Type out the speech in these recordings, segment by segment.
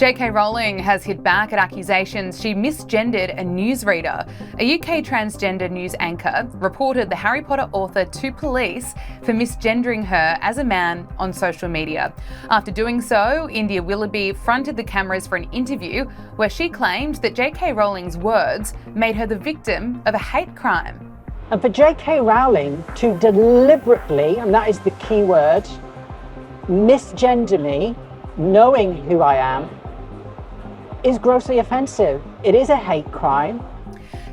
JK Rowling has hit back at accusations she misgendered a newsreader. A UK transgender news anchor reported the Harry Potter author to police for misgendering her as a man on social media. After doing so, India Willoughby fronted the cameras for an interview where she claimed that JK Rowling's words made her the victim of a hate crime. And for JK Rowling to deliberately, and that is the key word, misgender me, knowing who I am, is grossly offensive. It is a hate crime.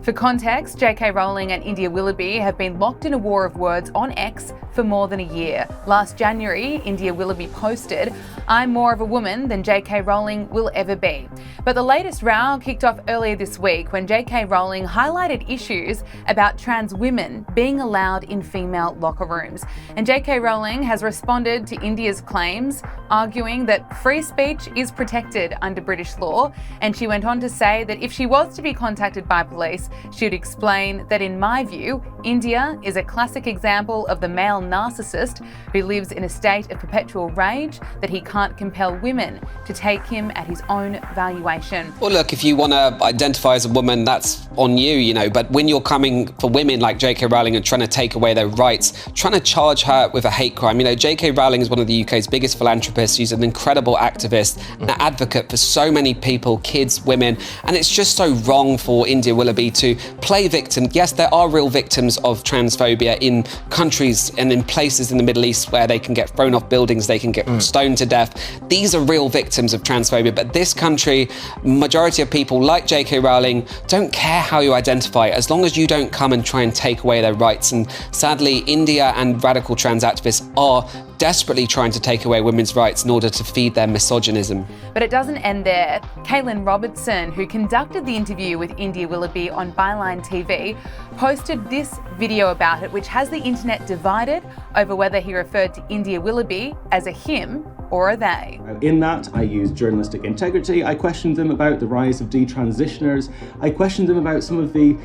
For context, JK Rowling and India Willoughby have been locked in a war of words on X for more than a year. Last January, India Willoughby posted, "I'm more of a woman than JK Rowling will ever be." But the latest row kicked off earlier this week when JK Rowling highlighted issues about trans women being allowed in female locker rooms. And JK Rowling has responded to India's claims, arguing that free speech is protected under British law. And she went on to say that if she was to be contacted by police, she would explain that, in my view, India is a classic example of the male narcissist who lives in a state of perpetual rage that he can't compel women to take him at his own valuation. Well, look, if you want to identify as a woman, that's on you, but when you're coming for women like JK Rowling and trying to take away their rights, trying to charge her with a hate crime, JK Rowling is one of the UK's biggest philanthropists. She's an incredible activist, an advocate for so many people, kids, women, and it's just so wrong for India Willoughby to play victim. Yes, there are real victims of transphobia in countries and in places in the Middle East where they can get thrown off buildings, they can get stoned to death. These are real victims of transphobia, but this country, majority of people like JK Rowling don't care how you identify, as long as you don't come and try and take away their rights. And sadly, India and radical trans activists are desperately trying to take away women's rights in order to feed their misogynism. But it doesn't end there. Caitlin Robertson, who conducted the interview with India Willoughby on Byline TV, posted this video about it, which has the internet divided over whether he referred to India Willoughby as a him or a they. In that, I used journalistic integrity. I questioned them about the rise of detransitioners. I questioned them about some of the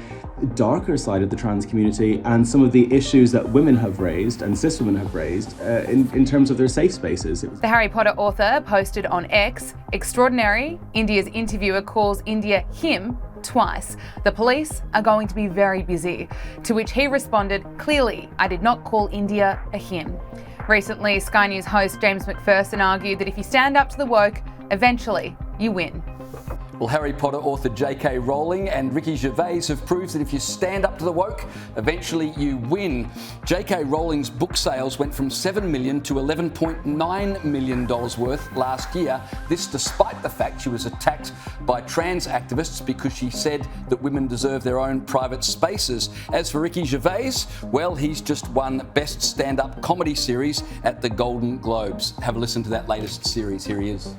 darker side of the trans community and some of the issues that women have raised and cis women have raised in terms of their safe spaces. The Harry Potter author posted on X, "Extraordinary, India's interviewer calls India him twice. The police are going to be very busy." To which he responded, "Clearly, I did not call India a him." Recently, Sky News host James McPherson argued that if you stand up to the woke, eventually you win. Well, Harry Potter author JK Rowling and Ricky Gervais have proved that if you stand up to the woke, eventually you win. JK Rowling's book sales went from $7 million to $11.9 million worth last year. This despite the fact she was attacked by trans activists because she said that women deserve their own private spaces. As for Ricky Gervais, well, he's just won Best Stand-Up Comedy Series at the Golden Globes. Have a listen to that latest series. Here he is.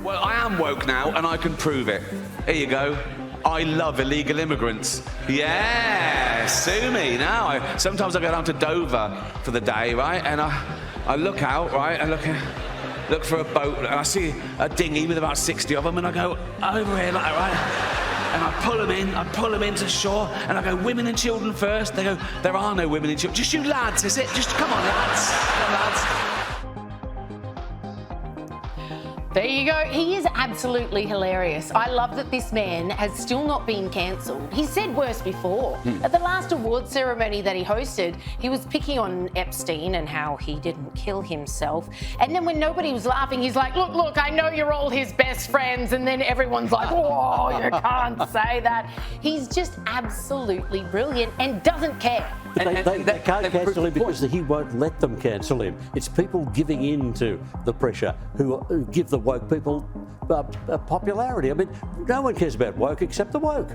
Well, I am woke now, and I can prove it. Here you go. I love illegal immigrants. Yeah, sue me now. Sometimes I go down to Dover for the day, right? And I look out, right? I look for a boat, and I see a dinghy with about 60 of them, and I go over here, like, right? And I pull them into shore, and I go, women and children first. They go, there are no women and children. Just you lads, is it? Just come on, lads. Come on, lads. There you go. He is absolutely hilarious. I love that this man has still not been cancelled. He said worse before. At the last awards ceremony that he hosted, he was picking on Epstein and how he didn't kill himself. And then when nobody was laughing, he's like, look, I know you're all his best friends. And then everyone's like, whoa, you can't say that. He's just absolutely brilliant and doesn't care. But they can't cancel him because he won't let them cancel him. It's people giving in to the pressure who give the woke people popularity. I mean, no one cares about woke except the woke.